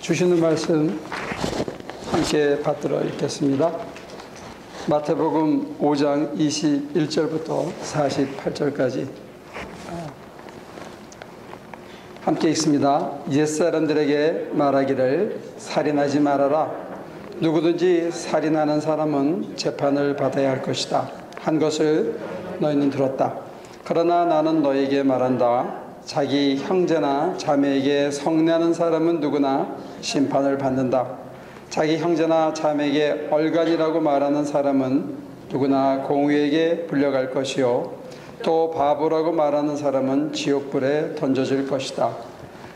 주시는 말씀 함께 받들어 읽겠습니다. 마태복음 5장 21절부터 48절까지 함께 읽습니다. 옛사람들에게 말하기를 살인하지 말아라. 누구든지 살인하는 사람은 재판을 받아야 할 것이다 한 것을 너희는 들었다. 그러나 나는 너희에게 말한다. 자기 형제나 자매에게 성내하는 사람은 누구나 심판을 받는다. 자기 형제나 자매에게 얼간이라고 말하는 사람은 누구나 공의에게 불려갈 것이요 또 바보라고 말하는 사람은 지옥불에 던져질 것이다.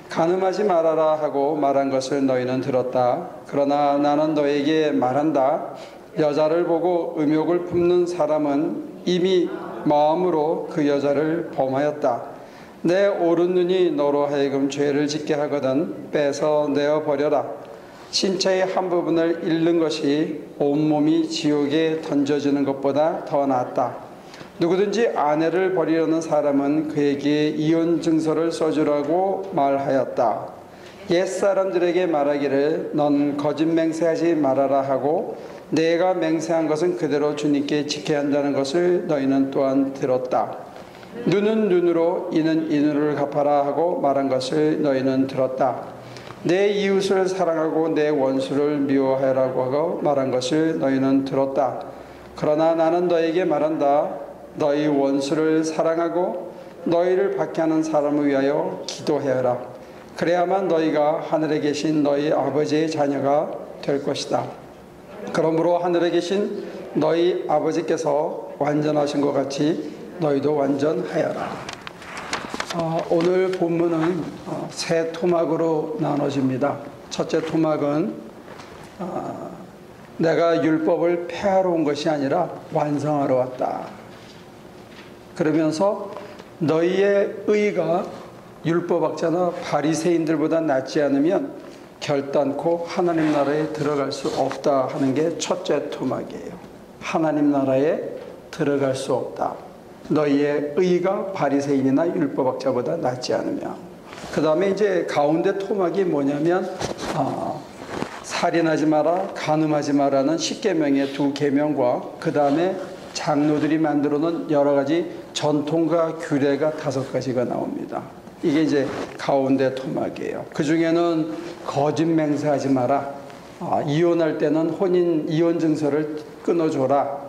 간음하지 말아라 하고 말한 것을 너희는 들었다. 그러나 나는 너희에게 말한다. 여자를 보고 음욕을 품는 사람은 이미 마음으로 그 여자를 범하였다. 내 오른 눈이 너로 하여금 죄를 짓게 하거든 빼서 내어 버려라. 신체의 한 부분을 잃는 것이 온몸이 지옥에 던져지는 것보다 더 낫다. 누구든지 아내를 버리려는 사람은 그에게 이혼 증서를 써주라고 말하였다. 옛사람들에게 말하기를 넌 거짓 맹세하지 말아라 하고 내가 맹세한 것은 그대로 주님께 지켜야 한다는 것을 너희는 또한 들었다. 눈은 눈으로 이는 이눈을 갚아라 하고 말한 것을 너희는 들었다. 내 이웃을 사랑하고 내 원수를 미워하라고 하고 말한 것을 너희는 들었다. 그러나 나는 너희에게 말한다. 너희 원수를 사랑하고 너희를 박해하는 사람을 위하여 기도해라. 그래야만 너희가 하늘에 계신 너희 아버지의 자녀가 될 것이다. 그러므로 하늘에 계신 너희 아버지께서 완전하신 것 같이 너희도 완전하여라. 오늘 본문은 세 토막으로 나눠집니다. 첫째 토막은 내가 율법을 폐하러 온 것이 아니라 완성하러 왔다. 그러면서 너희의 의가 율법학자나 바리새인들보다 낫지 않으면 결단코 하나님 나라에 들어갈 수 없다 하는 게 첫째 토막이에요. 하나님 나라에 들어갈 수 없다. 너희의 의가 바리새인이나 율법학자보다 낫지 않으면. 그 다음에 이제 가운데 토막이 뭐냐면 살인하지 마라, 간음하지 마라는 10계명의 두 계명과 그 다음에 장로들이 만들어 놓은 여러 가지 전통과 규례가 5가지가 나옵니다. 이게 이제 가운데 토막이에요. 그 중에는 거짓 맹세하지 마라. 이혼할 때는 이혼 증서를 끊어줘라.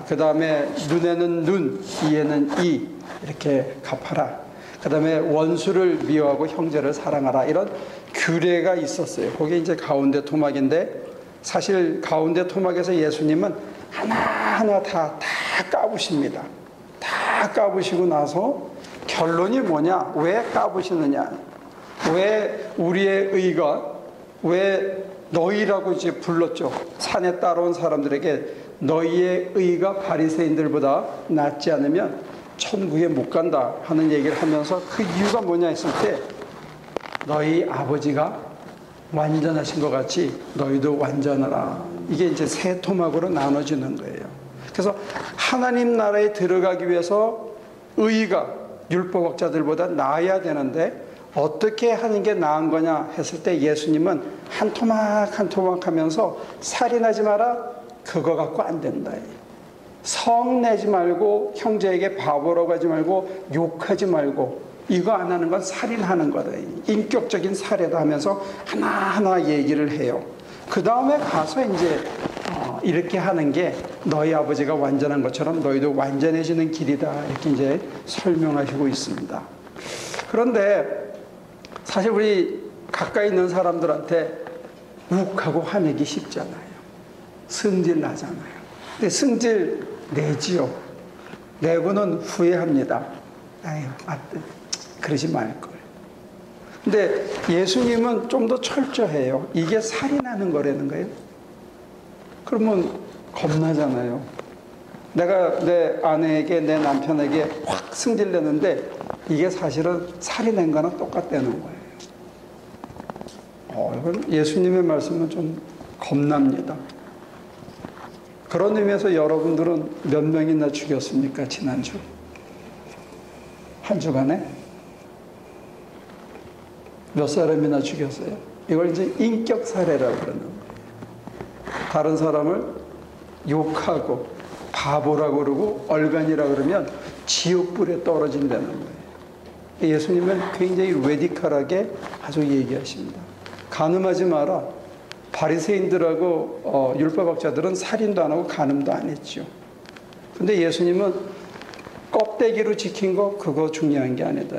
그 다음에 눈에는 눈, 이에는 이 이렇게 갚아라. 그 다음에 원수를 미워하고 형제를 사랑하라. 이런 규례가 있었어요. 그게 이제 가운데 토막인데 사실 가운데 토막에서 예수님은 하나하나 다 까부십니다. 다 까부시고 나서 결론이 뭐냐? 왜 까부시느냐? 왜 우리의 의가 왜 너희라고 이제 불렀죠? 산에 따라온 사람들에게 너희의 의가 바리새인들보다 낫지 않으면 천국에 못 간다 하는 얘기를 하면서 그 이유가 뭐냐 했을 때 너희 아버지가 완전하신 것 같이 너희도 완전하라. 이게 이제 세 토막으로 나눠지는 거예요. 그래서 하나님 나라에 들어가기 위해서 의가 율법학자들보다 나아야 되는데 어떻게 하는 게 나은 거냐 했을 때 예수님은 한 토막 한 토막 하면서 살인하지 마라. 그거 갖고 안 된다. 성내지 말고 형제에게 바보라고 하지 말고 욕하지 말고 이거 안 하는 건 살인하는 거다. 인격적인 살해다 하면서 하나하나 얘기를 해요. 그 다음에 가서 이제 이렇게 하는 게 너희 아버지가 완전한 것처럼 너희도 완전해지는 길이다. 이렇게 이제 설명하시고 있습니다. 그런데 사실 우리 가까이 있는 사람들한테 욱하고 화내기 쉽잖아요. 승질 나잖아요. 근데 승질 내지요. 내고는 후회합니다. 아유, 그러지 말걸. 근데 예수님은 좀 더 철저해요. 이게 살인하는 거라는 거예요. 그러면 겁나잖아요. 내가 내 아내에게 내 남편에게 확 승질내는데 이게 사실은 살인한 거랑 똑같다는 거예요. 이건 예수님의 말씀은 좀 겁납니다. 그런 의미에서 여러분들은 몇 명이나 죽였습니까? 지난주 한 주간에 몇 사람이나 죽였어요? 이걸 이제 인격살해라고 그러는 거예요. 다른 사람을 욕하고 바보라고 그러고 얼간이라고 그러면 지옥불에 떨어진다는 거예요. 예수님은 굉장히 레디컬하게 아주 얘기하십니다. 간음하지 마라. 바리새인들하고 율법학자들은 살인도 안 하고 간음도 안 했죠. 근데 예수님은 껍데기로 지킨 거 그거 중요한 게 아니다.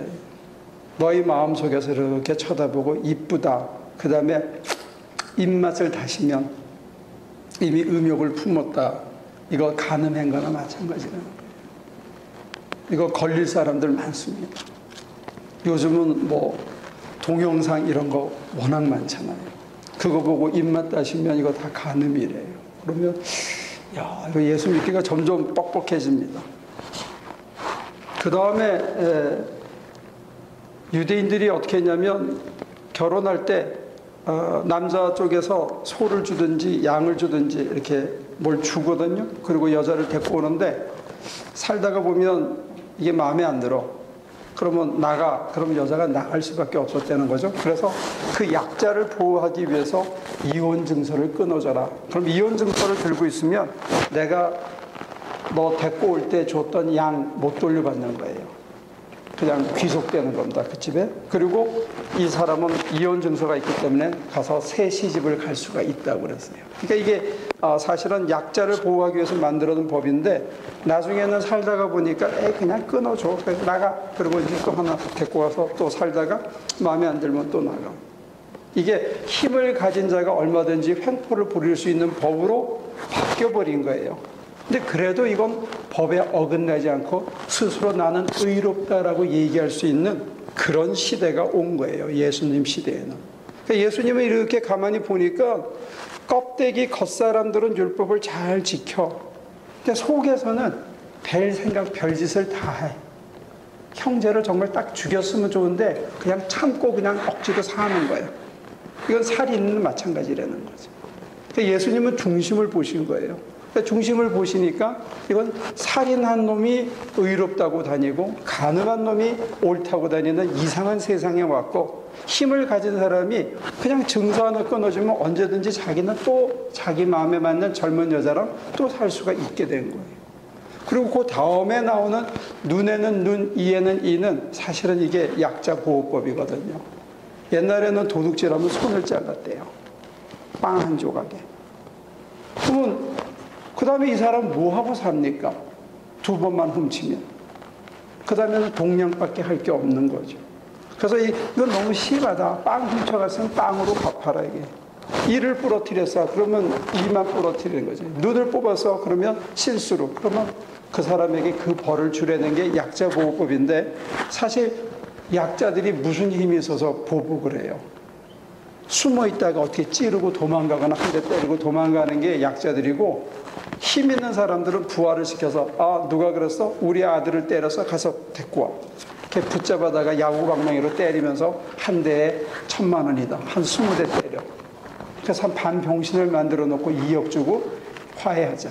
너희 마음속에서 이렇게 쳐다보고 이쁘다. 그 다음에 입맛을 다시면 이미 음욕을 품었다. 이거 간음한 거나 마찬가지라는 거예요. 이거 걸릴 사람들 많습니다. 요즘은 뭐 동영상 이런 거 워낙 많잖아요. 그거 보고 입맛 따시면 이거 다 간음이래요. 그러면 야, 이거 예수 믿기가 점점 뻑뻑해집니다. 그 다음에 유대인들이 어떻게 했냐면 결혼할 때 남자 쪽에서 소를 주든지 양을 주든지 이렇게 뭘 주거든요. 그리고 여자를 데리고 오는데 살다가 보면 이게 마음에 안 들어. 그러면 나가. 그럼 여자가 나갈 수밖에 없었다는 거죠. 그래서 그 약자를 보호하기 위해서 이혼 증서를 끊어줘라. 그럼 이혼 증서를 들고 있으면 내가 너 데리고 올 때 줬던 양 못 돌려받는 거예요. 그냥 귀속되는 겁니다. 그 집에. 그리고 이 사람은 이혼 증서가 있기 때문에 가서 새 시집을 갈 수가 있다고 그랬어요. 그러니까 이게 사실은 약자를 보호하기 위해서 만들어둔 법인데 나중에는 살다가 보니까 그냥 끊어줘. 그래서 나가. 그리고 이제 또 하나 데리고 와서 또 살다가 마음에 안 들면 또 나가. 이게 힘을 가진 자가 얼마든지 횡포를 부릴 수 있는 법으로 바뀌어버린 거예요. 근데 그래도 이건 법에 어긋나지 않고 스스로 나는 의롭다라고 얘기할 수 있는 그런 시대가 온 거예요. 예수님 시대에는. 그러니까 예수님은 이렇게 가만히 보니까 껍데기 겉사람들은 율법을 잘 지켜. 근데 속에서는 별 생각, 별짓을 다 해. 형제를 정말 딱 죽였으면 좋은데 그냥 참고 그냥 억지로 사는 거예요. 이건 살인은 마찬가지라는 거죠. 그러니까 예수님은 중심을 보신 거예요. 중심을 보시니까 이건 살인한 놈이 의롭다고 다니고 간음한 놈이 옳다고 다니는 이상한 세상에 왔고 힘을 가진 사람이 그냥 증서 하나 끊어주면 언제든지 자기는 또 자기 마음에 맞는 젊은 여자랑 또 살 수가 있게 된 거예요. 그리고 그 다음에 나오는 눈에는 눈, 이에는 이는 사실은 이게 약자 보호법이거든요. 옛날에는 도둑질하면 손을 잘랐대요. 빵 한 조각에. 그러면 그 다음에 이 사람 뭐하고 삽니까? 두 번만 훔치면. 그 다음에는 동냥밖에 할 게 없는 거죠. 그래서 이건 너무 심하다. 빵 훔쳐갔으면 빵으로 갚아라 이게. 이를 부러뜨렸어. 그러면 이만 부러뜨리는 거죠. 눈을 뽑아서 그러면 실수로. 그러면 그 사람에게 그 벌을 주려는 게 약자보호법인데 사실 약자들이 무슨 힘이 있어서 보복을 해요. 숨어 있다가 어떻게 찌르고 도망가거나 한 대 때리고 도망가는 게 약자들이고 힘 있는 사람들은 부하를 시켜서 누가 그랬어? 우리 아들을 때려서 가서 데리고 와. 이렇게 붙잡아다가 야구방망이로 때리면서 한 대에 1,000,000원이다. 한 20대 때려. 그래서 한 반병신을 만들어 놓고 2억 주고 화해하자.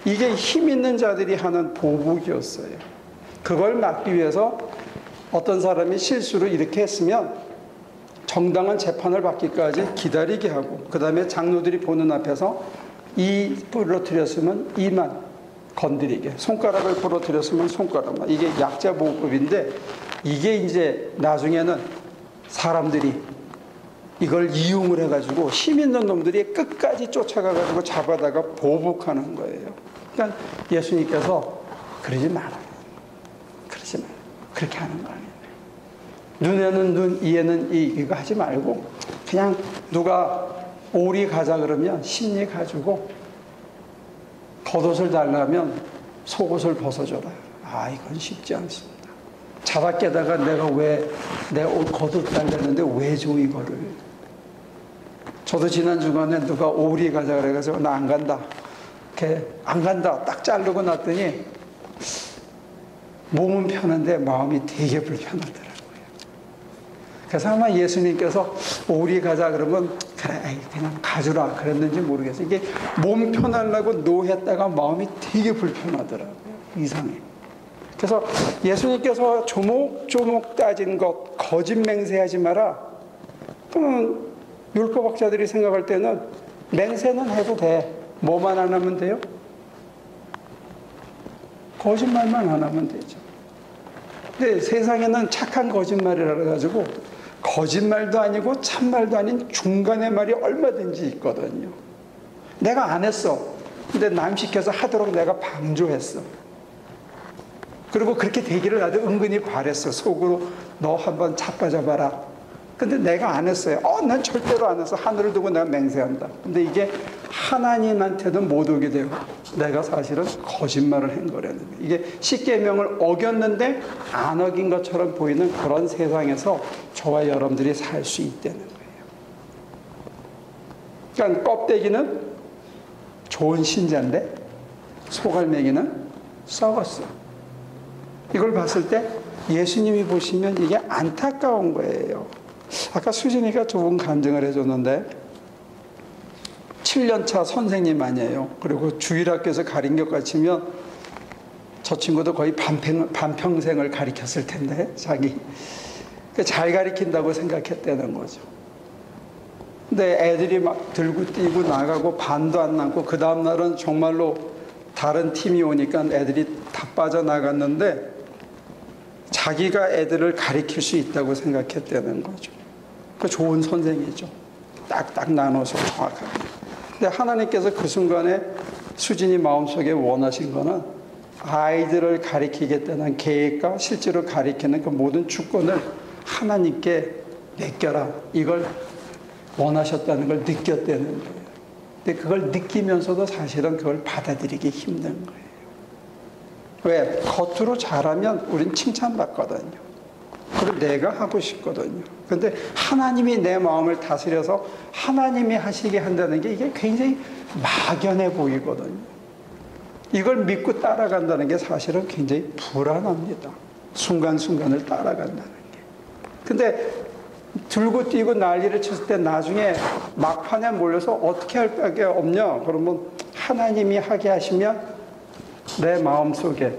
이게 힘 있는 자들이 하는 보복이었어요. 그걸 막기 위해서 어떤 사람이 실수로 이렇게 했으면 정당한 재판을 받기까지 기다리게 하고 그 다음에 장로들이 보는 앞에서 이 부러뜨렸으면 이만 건드리게, 손가락을 부러뜨렸으면 손가락만. 이게 약자보호법인데 이게 이제 나중에는 사람들이 이걸 이용을 해가지고 힘 있는 놈들이 끝까지 쫓아가가지고 잡아다가 보복하는 거예요. 그러니까 예수님께서 그러지 마라. 그러지 마라. 그렇게 하는 거 아니에요. 눈에는 눈, 이에는 이, 이거 하지 말고 그냥 누가 오리 가자 그러면 심리 가지고 겉옷을 달라면 속옷을 벗어줘라. 이건 쉽지 않습니다. 자다깨다가 내가 왜 내 옷 겉옷 달랬는데 왜 줘 이거를. 저도 지난 주간에 누가 오리 가자 그래가지고 나 안 간다. 이렇게 안 간다 딱 자르고 났더니 몸은 편한데 마음이 되게 불편하더라고요. 그래서 아마 예수님께서 오리 가자 그러면 그래 그냥 가주라 그랬는지 모르겠어요. 이게 몸 편하려고 노했다가 마음이 되게 불편하더라고요. 이상해. 그래서 예수님께서 조목조목 따진 것 거짓 맹세하지 마라. 그러면 율법학자들이 생각할 때는 맹세는 해도 돼. 뭐만 안 하면 돼요? 거짓말만 안 하면 되죠. 근데 세상에는 착한 거짓말이라 가지고 거짓말도 아니고 참말도 아닌 중간의 말이 얼마든지 있거든요. 내가 안 했어. 근데 남 시켜서 하도록 내가 방조했어. 그리고 그렇게 되기를 나도 은근히 바랬어. 속으로 너 한번 자빠져봐라. 근데 내가 안 했어요. 난 절대로 안 했어. 하늘을 두고 내가 맹세한다. 근데 이게 하나님한테도 못 오게 되고 내가 사실은 거짓말을 한 거라는 거예요. 이게 십계명을 어겼는데 안 어긴 것처럼 보이는 그런 세상에서 저와 여러분들이 살 수 있다는 거예요. 그러니까 껍데기는 좋은 신자인데 소갈매기는 썩었어. 이걸 봤을 때 예수님이 보시면 이게 안타까운 거예요. 아까 수진이가 좋은 간증을 해줬는데 7년차 선생님 아니에요. 그리고 주일학교에서 가르친 것 치면 저 친구도 거의 반평생을 가르쳤을 텐데 자기 잘 가르친다고 생각했다는 거죠. 근데 애들이 막 들고 뛰고 나가고 반도 안 남고 그 다음날은 정말로 다른 팀이 오니까 애들이 다 빠져나갔는데 자기가 애들을 가르칠 수 있다고 생각했다는 거죠. 그 좋은 선생이죠. 딱딱 나눠서 정확하게. 근데 하나님께서 그 순간에 수진이 마음속에 원하신 거는 아이들을 가르치겠다는 계획과 실제로 가르치는 그 모든 주권을 하나님께 맡겨라. 이걸 원하셨다는 걸 느꼈다는 거예요. 근데 그걸 느끼면서도 사실은 그걸 받아들이기 힘든 거예요. 왜? 겉으로 잘하면 우린 칭찬받거든요. 그리고 내가 하고 싶거든요. 그런데 하나님이 내 마음을 다스려서 하나님이 하시게 한다는 게 이게 굉장히 막연해 보이거든요. 이걸 믿고 따라간다는 게 사실은 굉장히 불안합니다. 순간순간을 따라간다는 게. 근데 들고 뛰고 난리를 쳤을 때 나중에 막판에 몰려서 어떻게 할 밖에 없냐? 그러면 하나님이 하게 하시면 내 마음속에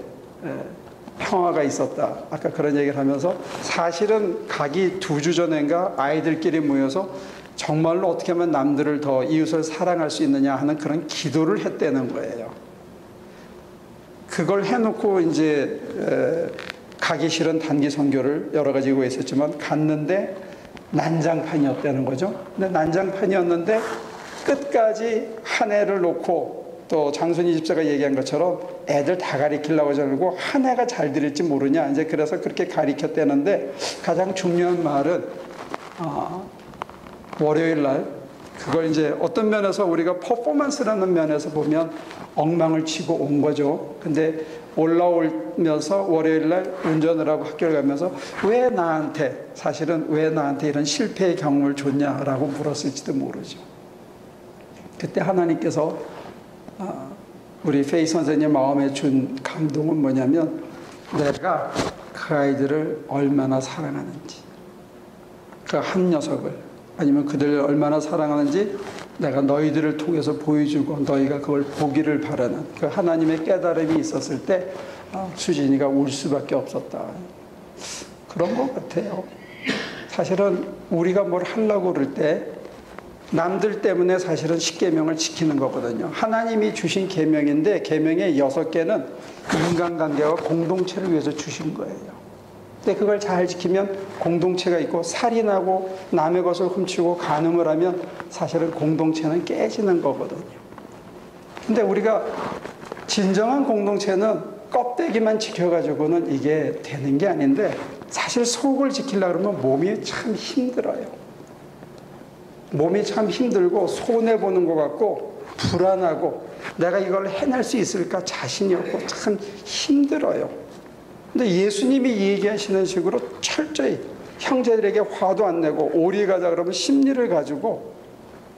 평화가 있었다. 아까 그런 얘기를 하면서 사실은 가기 2주 전인가 아이들끼리 모여서 정말로 어떻게 하면 남들을 더 이웃을 사랑할 수 있느냐 하는 그런 기도를 했다는 거예요. 그걸 해놓고 이제 가기 싫은 단기 선교를 여러 가지 이유가 있었지만 갔는데 난장판이었다는 거죠. 근데 난장판이었는데 끝까지 한 해를 놓고 또 장순희 집사가 얘기한 것처럼 애들 다 가리키려고 하지 않고 한 해가 잘 들을지 모르냐. 이제 그래서 그렇게 가리켰다는데 가장 중요한 말은 월요일 날 그걸 이제 어떤 면에서 우리가 퍼포먼스라는 면에서 보면 엉망을 치고 온 거죠. 근데 올라오면서 월요일 날 운전을 하고 학교를 가면서 왜 나한테 사실은 왜 나한테 이런 실패의 경험을 줬냐라고 물었을지도 모르죠. 그때 하나님께서 우리 페이 선생님 마음에 준 감동은 뭐냐면 내가 그 아이들을 얼마나 사랑하는지 그 한 녀석을 아니면 그들을 얼마나 사랑하는지 내가 너희들을 통해서 보여주고 너희가 그걸 보기를 바라는 그 하나님의 깨달음이 있었을 때 수진이가 울 수밖에 없었다. 그런 것 같아요. 사실은 우리가 뭘 하려고 그럴 때 남들 때문에 사실은 십계명을 지키는 거거든요. 하나님이 주신 계명인데 계명의 6개는 인간관계와 공동체를 위해서 주신 거예요. 근데 그걸 잘 지키면 공동체가 있고 살인하고 남의 것을 훔치고 간음을 하면 사실은 공동체는 깨지는 거거든요. 근데 우리가 진정한 공동체는 껍데기만 지켜가지고는 이게 되는 게 아닌데 사실 속을 지키려고 그러면 몸이 참 힘들어요. 몸이 참 힘들고 손해보는 것 같고 불안하고 내가 이걸 해낼 수 있을까 자신이 없고 참 힘들어요. 근데 예수님이 얘기하시는 식으로 철저히 형제들에게 화도 안 내고 오리 가자 그러면 심리를 가지고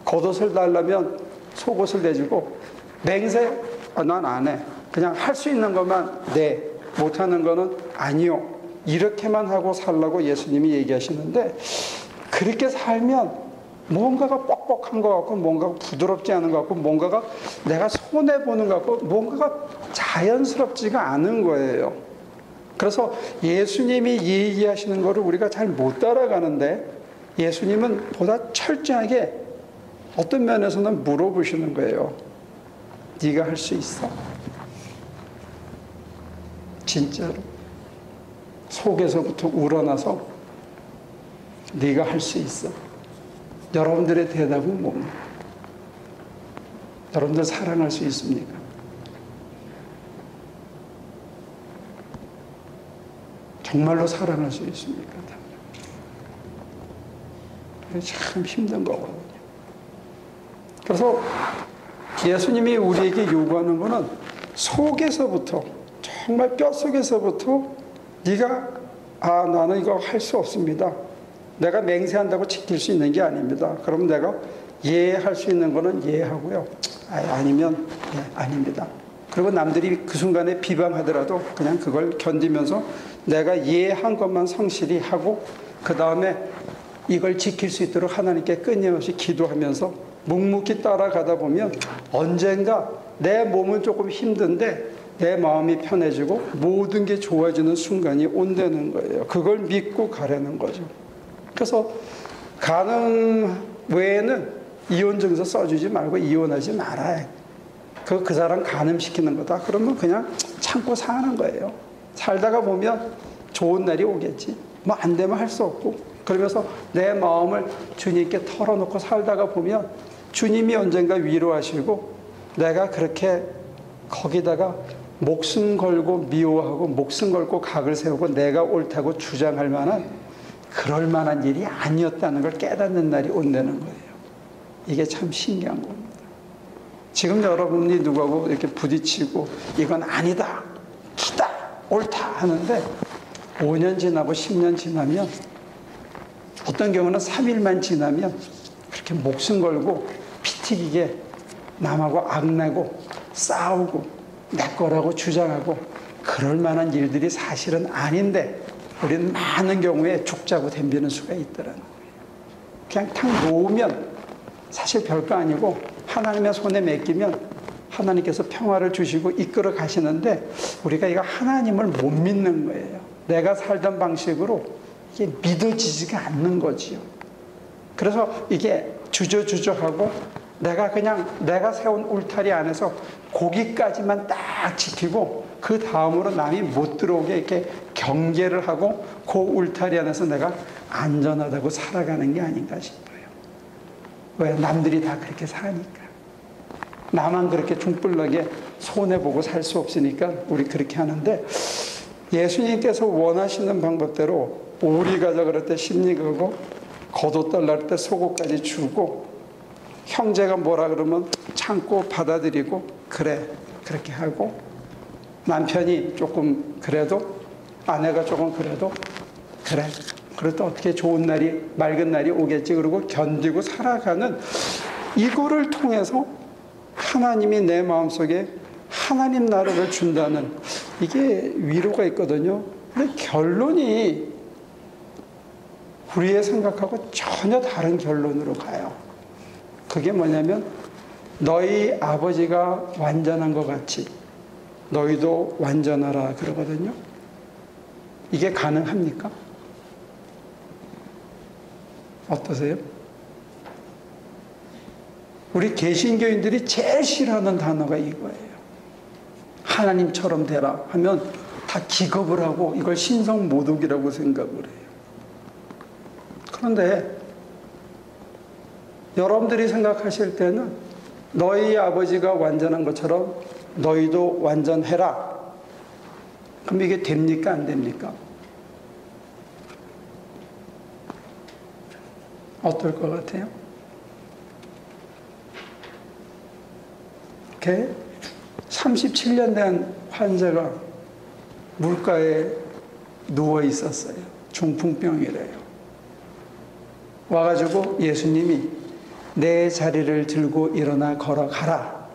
겉옷을 달라면 속옷을 내주고 맹세 난 안 해. 그냥 할 수 있는 것만 내. 못하는 거는 아니요. 이렇게만 하고 살라고 예수님이 얘기하시는데 그렇게 살면 뭔가가 뻑뻑한 것 같고 뭔가가 부드럽지 않은 것 같고 뭔가가 내가 손해보는 것 같고 뭔가가 자연스럽지가 않은 거예요. 그래서 예수님이 얘기하시는 거를 우리가 잘 못 따라가는데 예수님은 보다 철저하게 어떤 면에서는 물어보시는 거예요. 네가 할 수 있어? 진짜로 속에서부터 우러나서 네가 할 수 있어? 여러분들의 대답은 뭡니까? 여러분들 사랑할 수 있습니까? 정말로 사랑할 수 있습니까? 참 힘든 거거든요. 그래서 예수님이 우리에게 요구하는 것은 속에서부터, 정말 뼛속에서부터 네가 나는 이거 할 수 없습니다. 내가 맹세한다고 지킬 수 있는 게 아닙니다. 그럼 내가 할 수 있는 거는 하고요. 아니면 아닙니다. 그리고 남들이 그 순간에 비방하더라도 그냥 그걸 견디면서 내가 한 것만 성실히 하고 그 다음에 이걸 지킬 수 있도록 하나님께 끊임없이 기도하면서 묵묵히 따라가다 보면 언젠가 내 몸은 조금 힘든데 내 마음이 편해지고 모든 게 좋아지는 순간이 온다는 거예요. 그걸 믿고 가려는 거죠. 그래서 가능 외에는 이혼 증서 써주지 말고 이혼하지 말아요. 그 사람 가늠시키는 거다. 그러면 그냥 참고 사는 거예요. 살다가 보면 좋은 날이 오겠지. 뭐 안 되면 할 수 없고. 그러면서 내 마음을 주님께 털어놓고 살다가 보면 주님이 언젠가 위로하시고 내가 그렇게 거기다가 목숨 걸고 미워하고 목숨 걸고 각을 세우고 내가 옳다고 주장할 만한 그럴 만한 일이 아니었다는 걸 깨닫는 날이 온다는 거예요. 이게 참 신기한 겁니다. 지금 여러분이 누구하고 이렇게 부딪히고 이건 아니다, 기다, 옳다 하는데 5년 지나고 10년 지나면 어떤 경우는 3일만 지나면 그렇게 목숨 걸고 피 튀기게 남하고 악내고 싸우고 내 거라고 주장하고 그럴 만한 일들이 사실은 아닌데 우리는 많은 경우에 죽자고 덤비는 수가 있더라는 거예요. 그냥 탁 놓으면 사실 별거 아니고 하나님의 손에 맡기면 하나님께서 평화를 주시고 이끌어 가시는데 우리가 이거 하나님을 못 믿는 거예요. 내가 살던 방식으로 이게 믿어지지가 않는 거지요. 그래서 이게 주저주저하고 내가 세운 울타리 안에서 거기까지만 딱 지키고 그 다음으로 남이 못 들어오게 이렇게 경계를 하고 그 울타리 안에서 내가 안전하다고 살아가는 게 아닌가 싶어요. 왜? 남들이 다 그렇게 사니까. 나만 그렇게 중불나게 손해보고 살 수 없으니까 우리 그렇게 하는데 예수님께서 원하시는 방법대로 오리 가자 그럴 때 심리 걸고 겉옷 달랄 때 속옷까지 주고 형제가 뭐라 그러면 참고 받아들이고 그래 그렇게 하고 남편이 조금 그래도 아내가 조금 그래도 그래 그래도 어떻게 좋은 날이 맑은 날이 오겠지 그러고 견디고 살아가는 이거를 통해서 하나님이 내 마음속에 하나님 나라를 준다는 이게 위로가 있거든요. 근데 결론이 우리의 생각하고 전혀 다른 결론으로 가요. 그게 뭐냐면 너희 아버지가 완전한 것 같이 너희도 완전하라 그러거든요. 이게 가능합니까? 어떠세요? 우리 개신교인들이 제일 싫어하는 단어가 이거예요. 하나님처럼 되라 하면 다 기겁을 하고 이걸 신성모독이라고 생각을 해요. 그런데 여러분들이 생각하실 때는 너희 아버지가 완전한 것처럼 너희도 완전해라. 그럼 이게 됩니까? 안 됩니까? 어떨 것 같아요? 이렇게 37년 된 환자가 물가에 누워 있었어요. 중풍병이래요. 와가지고 예수님이 내 자리를 들고 일어나 걸어가라.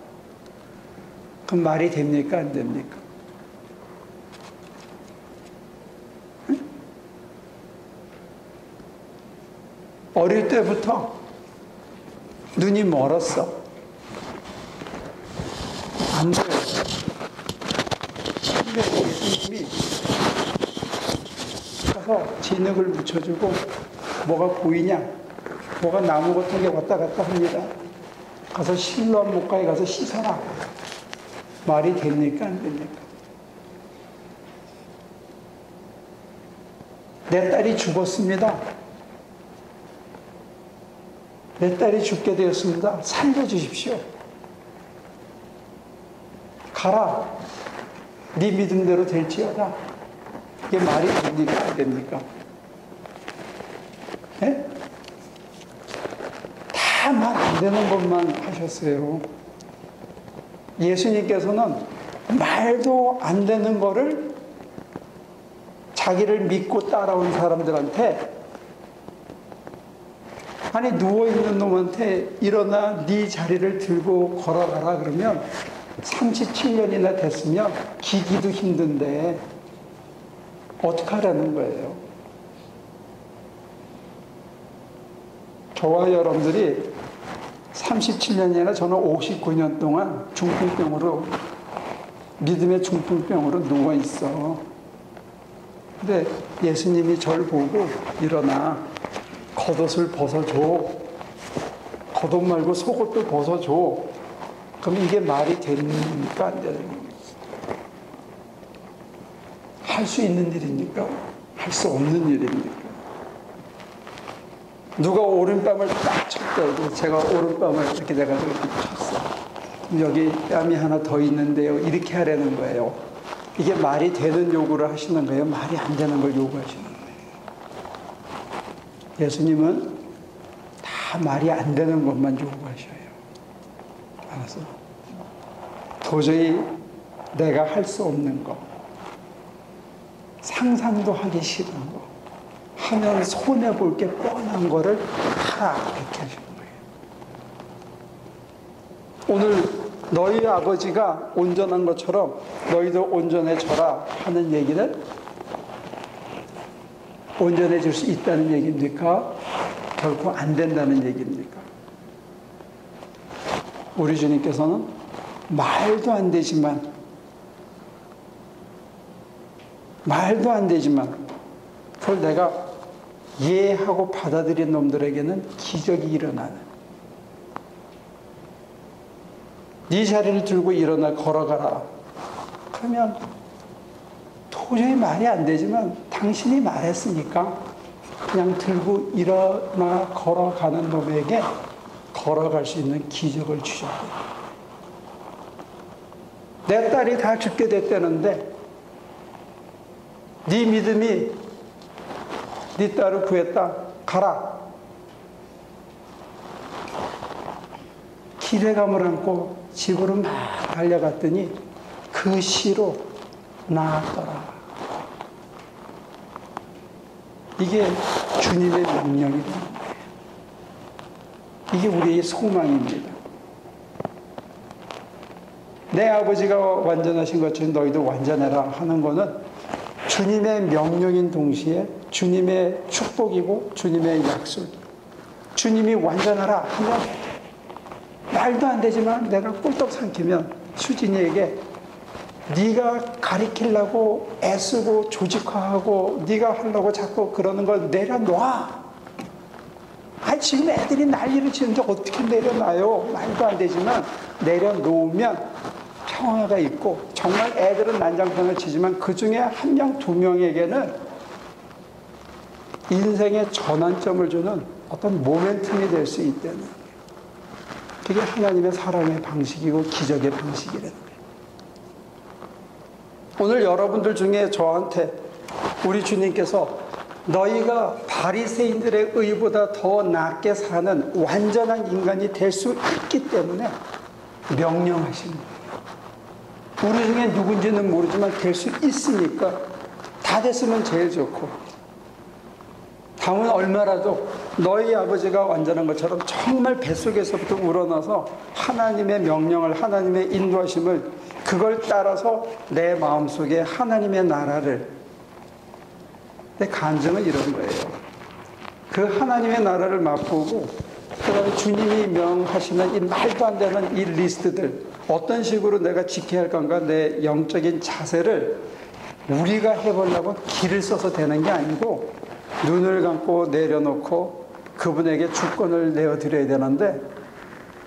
그럼 말이 됩니까? 안 됩니까? 응? 어릴 때부터 눈이 멀었어. 안 보여. 근데 예수님이 가서 진흙을 묻혀주고 뭐가 보이냐? 뭐가 나무 같은 게 왔다 갔다 합니다. 가서 실로암 목가에 가서 씻어라. 말이 됩니까? 안 됩니까? 내 딸이 죽었습니다. 내 딸이 죽게 되었습니다. 살려주십시오. 가라. 네 믿음대로 될지어다. 이게 말이 됩니까? 안 됩니까? 네? 다 말 안 되는 것만 하셨어요. 예수님께서는 말도 안 되는 거를 자기를 믿고 따라온 사람들한테, 아니 누워있는 놈한테 일어나 네 자리를 들고 걸어가라 그러면 37년이나 됐으면 기기도 힘든데 어떡하라는 거예요. 저와 여러분들이 37년이나 저는 59년 동안 중풍병으로, 믿음의 중풍병으로 누워있어. 근데 예수님이 저를 보고 일어나, 겉옷을 벗어줘. 겉옷 말고 속옷도 벗어줘. 그럼 이게 말이 됩니까? 안 되는 겁니까? 할 수 있는 일입니까? 할 수 없는 일입니까? 누가 오른뺨을 딱 쳤다. 제가 오른뺨을 이렇게 돼가지고 이렇게 쳤어. 여기 뺨이 하나 더 있는데요. 이렇게 하라는 거예요. 이게 말이 되는 요구를 하시는 거예요? 말이 안 되는 걸 요구하시는 거예요? 예수님은 다 말이 안 되는 것만 요구하셔요. 알았어? 도저히 내가 할 수 없는 거, 상상도 하기 싫은 거, 하면 손해볼 게 뻔한 거를 하라, 이렇게 하시는 거예요. 오늘 너희 아버지가 온전한 것처럼 너희도 온전해져라 하는 얘기는 온전해질 수 있다는 얘기입니까? 결코 안 된다는 얘기입니까? 우리 주님께서는 말도 안 되지만 그걸 내가 이해하고 받아들인 놈들에게는 기적이 일어나는, 네 자리를 들고 일어나 걸어가라. 그러면 도저히 말이 안 되지만 당신이 말했으니까 그냥 들고 일어나 걸어가는 놈에게 걸어갈 수 있는 기적을 주셨대요. 내 딸이 다 죽게 됐다는데 네 믿음이 네 딸을 구했다. 가라. 기대감을 안고 집으로 막 달려갔더니 그 시로 나았더라. 이게 주님의 명령이라는 거예요. 이게 우리의 소망입니다. 내 아버지가 완전하신 것처럼 너희도 완전해라 하는 거는 주님의 명령인 동시에 주님의 축복이고 주님의 약속이에요. 주님이 완전하라 하면 말도 안 되지만 내가 꿀떡 삼키면 수진이에게 네가 가리키려고 애쓰고 조직화하고 네가 하려고 자꾸 그러는 걸 내려놔. 아니 지금 애들이 난리를 치는데 어떻게 내려놔요? 말도 안 되지만 내려놓으면 평화가 있고, 정말 애들은 난장판을 치지만 그 중에 한 명, 두 명에게는 인생의 전환점을 주는 어떤 모멘텀이 될 수 있다는 거예요. 그게 하나님의 사랑의 방식이고 기적의 방식이라는 거예요. 오늘 여러분들 중에 저한테 우리 주님께서 너희가 바리새인들의 의보다 더 낫게 사는 완전한 인간이 될 수 있기 때문에 명령하신 거예요. 우리 중에 누군지는 모르지만 될 수 있으니까 다 됐으면 제일 좋고, 다음은 얼마라도 너희 아버지가 완전한 것처럼 정말 뱃속에서부터 우러나서 하나님의 명령을, 하나님의 인도하심을, 그걸 따라서 내 마음속에 하나님의 나라를, 내 간증은 이런 거예요. 그 하나님의 나라를 맛보고 그 다음에 주님이 명하시는 이 말도 안 되는 이 리스트들, 어떤 식으로 내가 지켜야 할 건가, 내 영적인 자세를 우리가 해보려고 길을 써서 되는 게 아니고 눈을 감고 내려놓고 그분에게 주권을 내어드려야 되는데,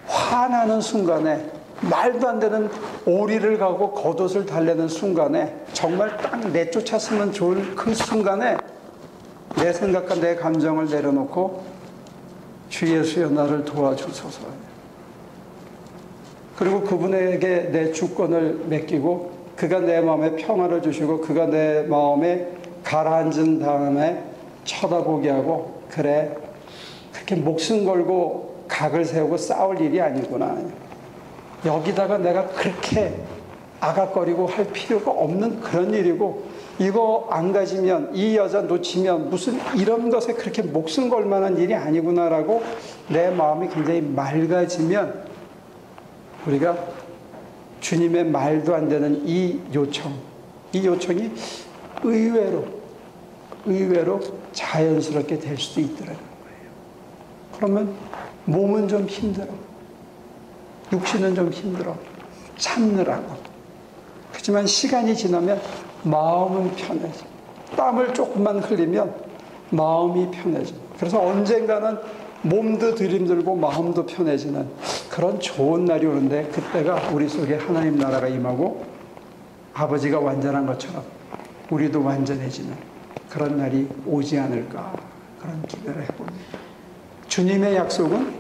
화나는 순간에, 말도 안 되는 오리를 가고 겉옷을 달래는 순간에, 정말 딱 내쫓았으면 좋을 그 순간에 내 생각과 내 감정을 내려놓고 주 예수여 나를 도와주소서. 그리고 그분에게 내 주권을 맡기고 그가 내 마음에 평화를 주시고 그가 내 마음에 가라앉은 다음에 쳐다보게 하고, 그래, 그렇게 목숨 걸고 각을 세우고 싸울 일이 아니구나. 여기다가 내가 그렇게 아각거리고 할 필요가 없는 그런 일이고, 이거 안 가지면, 이 여자 놓치면 무슨 이런 것에 그렇게 목숨 걸 만한 일이 아니구나라고 내 마음이 굉장히 맑아지면, 우리가 주님의 말도 안 되는 이 요청이 의외로 자연스럽게 될 수도 있더라는 거예요. 그러면 몸은 좀 힘들어, 육신은 좀 힘들어, 참느라고. 하지만 시간이 지나면 마음은 편해져. 땀을 조금만 흘리면 마음이 편해져. 그래서 언젠가는 몸도 들임들고 마음도 편해지는 그런 좋은 날이 오는데, 그때가 우리 속에 하나님 나라가 임하고 아버지가 완전한 것처럼 우리도 완전해지는 그런 날이 오지 않을까, 그런 기대를 해봅니다. 주님의 약속은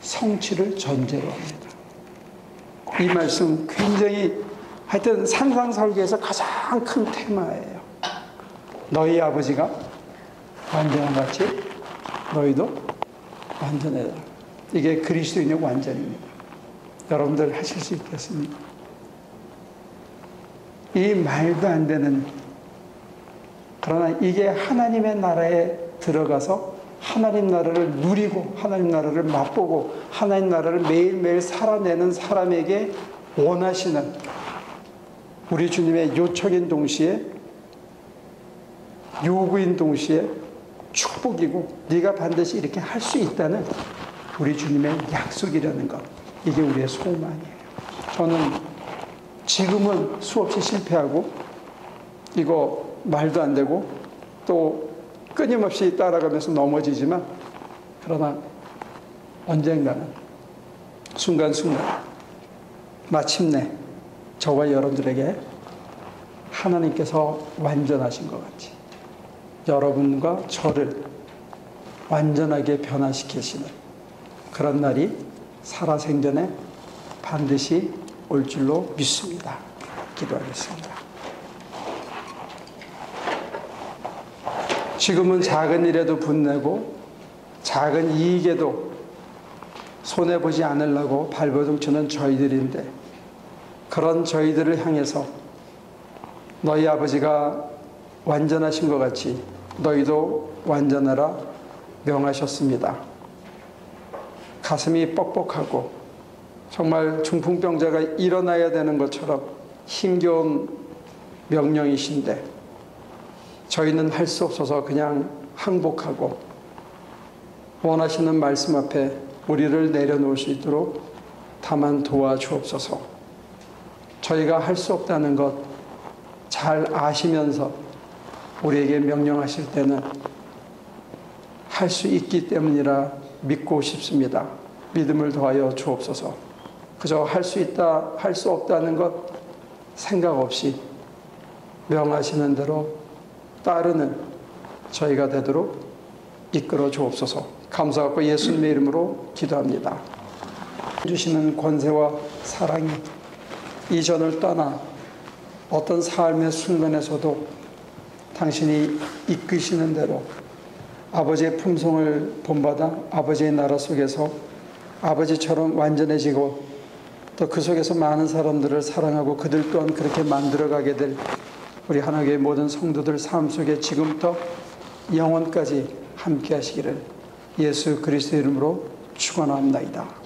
성취를 전제로 합니다. 이 말씀 굉장히, 하여튼 산상설계에서 가장 큰 테마예요. 너희 아버지가 완전한 같이 너희도 완전해라. 이게 그리스도인의 완전입니다. 여러분들 하실 수 있겠습니까? 이 말도 안 되는, 그러나 이게 하나님의 나라에 들어가서 하나님 나라를 누리고 하나님 나라를 맛보고 하나님 나라를 매일매일 살아내는 사람에게 원하시는, 우리 주님의 요청인 동시에 요구인 동시에 축복이고, 네가 반드시 이렇게 할 수 있다는 우리 주님의 약속이라는 것, 이게 우리의 소망이에요. 저는 지금은 수없이 실패하고 이거 말도 안 되고 또 끊임없이 따라가면서 넘어지지만, 그러나 언젠가는 순간순간 마침내 저와 여러분들에게 하나님께서 완전하신 것 같이 여러분과 저를 완전하게 변화시키시는 그런 날이 살아생전에 반드시 올 줄로 믿습니다. 기도하겠습니다. 지금은 작은 일에도 분내고 작은 이익에도 손해보지 않으려고 발버둥치는 저희들인데, 그런 저희들을 향해서 너희 아버지가 완전하신 것 같이 너희도 완전하라 명하셨습니다. 가슴이 뻑뻑하고 정말 중풍병자가 일어나야 되는 것처럼 힘겨운 명령이신데, 저희는 할 수 없어서 그냥 항복하고 원하시는 말씀 앞에 우리를 내려놓을 수 있도록 다만 도와주옵소서. 저희가 할 수 없다는 것 잘 아시면서 우리에게 명령하실 때는 할 수 있기 때문이라 믿고 싶습니다. 믿음을 더하여 주옵소서. 그저 할 수 있다, 할 수 없다는 것 생각 없이 명하시는 대로 따르는 저희가 되도록 이끌어 주옵소서. 감사하고 예수님의 이름으로 기도합니다. 주시는 권세와 사랑이 이전을 떠나 어떤 삶의 순간에서도 당신이 이끄시는 대로 아버지의 품성을 본받아 아버지의 나라 속에서 아버지처럼 완전해지고, 또 그 속에서 많은 사람들을 사랑하고 그들 또한 그렇게 만들어가게 될 우리 하나님의 모든 성도들 삶 속에 지금부터 영원까지 함께 하시기를 예수 그리스도의 이름으로 축원합니다.